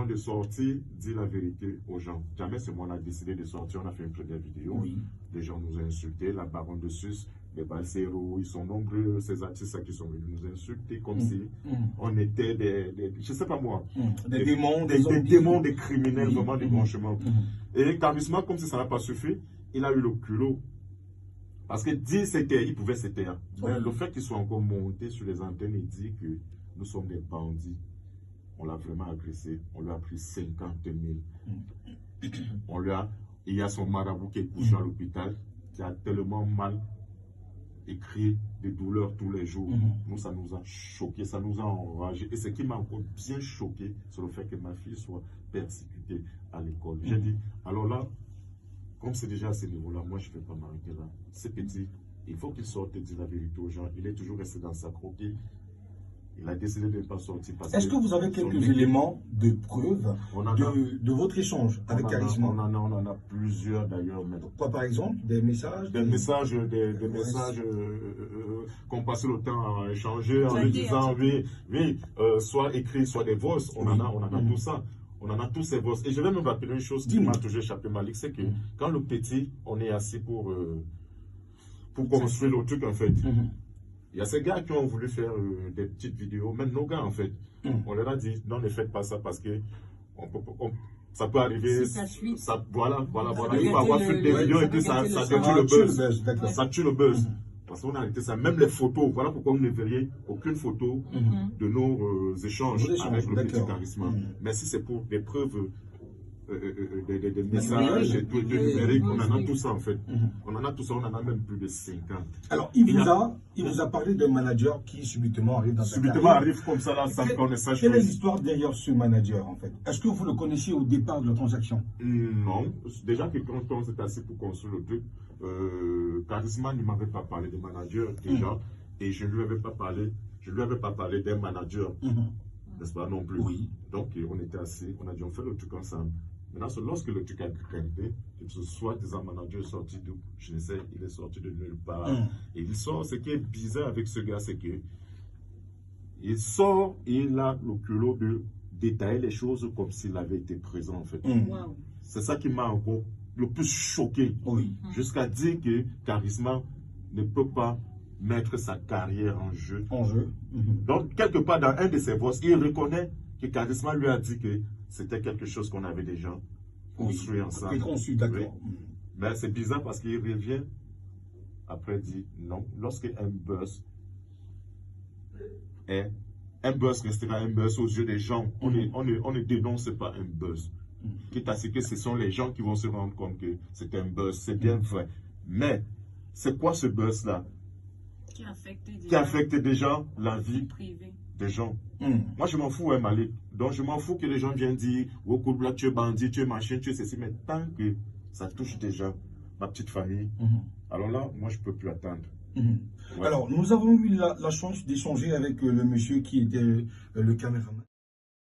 avant de sortir, dis la vérité aux gens. Jamais c'est moi qui a décidé de sortir. On a fait une première vidéo. Oui. Les gens nous ont insultés. La baronne de Sus, les Balsero, ils sont nombreux, ces artistes qui sont venus nous insulter comme si on était je sais pas moi, des démons, des démons, des criminels, vraiment des branchements. Et Charisma, comme si ça n'a pas suffi, il a eu le culot. Parce que dire c'était, il pouvait se taire. Mais le fait qu'ils soient encore montés sur les antennes et dire que nous sommes des bandits, on l'a vraiment agressé. On lui a pris 50 000. Il y a son marabout qui est couché à l'hôpital, qui a tellement mal écrit des douleurs tous les jours. Nous, ça nous a choqué, ça nous a enragé. Et ce qui m'a encore bien choqué, c'est le fait que ma fille soit persécutée à l'école. J'ai dit, alors là, comme c'est déjà à ce niveau-là, moi, je ne vais pas m'arrêter là. C'est petit, il faut qu'il sorte et dire la vérité aux gens. Il est toujours resté dans sa croquée. Il a décidé de ne pas sortir. Est-ce que vous avez quelques éléments de preuve de votre échange avec Charisma? On en a plusieurs d'ailleurs. Quoi par exemple? Des messages? Des messages qu'on passait le temps à échanger en lui disant oui, soit écrit, soit des voices. On en a tout ça. On en a tous ces voices. Et je vais me rappeler une chose qui m'a toujours échappé, Malik, c'est que quand le petit, on est assis pour construire le truc en fait. Il y a ces gars qui ont voulu faire des petites vidéos, même nos gars en fait. On leur a dit, non, ne faites pas ça parce que ça peut arriver. Voilà. Il faut avoir fait des vidéos et puis ça tue le buzz. Ça tue le buzz. Parce qu'on a arrêté ça. Même les photos, voilà pourquoi vous ne verriez aucune photo de nos échanges avec le petit Charisma. Mais si c'est pour des preuves, des messages, de numérique, on en a tout ça en fait. On en a tout ça, on en a même plus de 50. Alors, il vous a parlé d'un manager qui subitement arrive dans sa carrière. Subitement arrive comme ça, là, sans qu'on ne sache. Quelle est l'histoire derrière ce manager en fait? Est-ce que vous le connaissiez au départ de la transaction? Non. Déjà que quand on s'est assis pour construire le truc, Charisma ne m'avait pas parlé de manager déjà, et je ne lui avais pas parlé d'un manager, n'est-ce pas non plus. Oui. Donc on était assis, on a dit on fait le truc ensemble. Maintenant, lorsque le truc a grimpé, ce soi-disant manager est sorti d'où? Je ne sais, il est sorti de nulle part. Et il sort, ce qui est bizarre avec ce gars, c'est que il sort et il a le culot de détailler les choses comme s'il avait été présent en fait. C'est ça qui m'a encore le plus choqué. Jusqu'à dire que Charisma ne peut pas mettre sa carrière en jeu. Donc, quelque part dans un de ses voix, il reconnaît que Charisma lui a dit que c'était quelque chose qu'on avait déjà construit ensemble. D'accord. Mais c'est bizarre parce qu'il revient après dit non. Lorsque un buzz restera un buzz aux yeux des gens, on ne dénonce pas un buzz. Quitte à ce que ce sont les gens qui vont se rendre compte que c'est un buzz, c'est bien vrai. Mais c'est quoi ce buzz-là qui affecte déjà la vie privée des gens? Moi, je m'en fous, Malik. Donc, je m'en fous que les gens viennent dire oh, Koubla, tu es bandit, tu es machin, tu es ceci. Mais tant que ça touche déjà ma petite famille, alors là, moi, je ne peux plus attendre. Alors, nous avons eu la chance d'échanger avec le monsieur qui était le caméraman.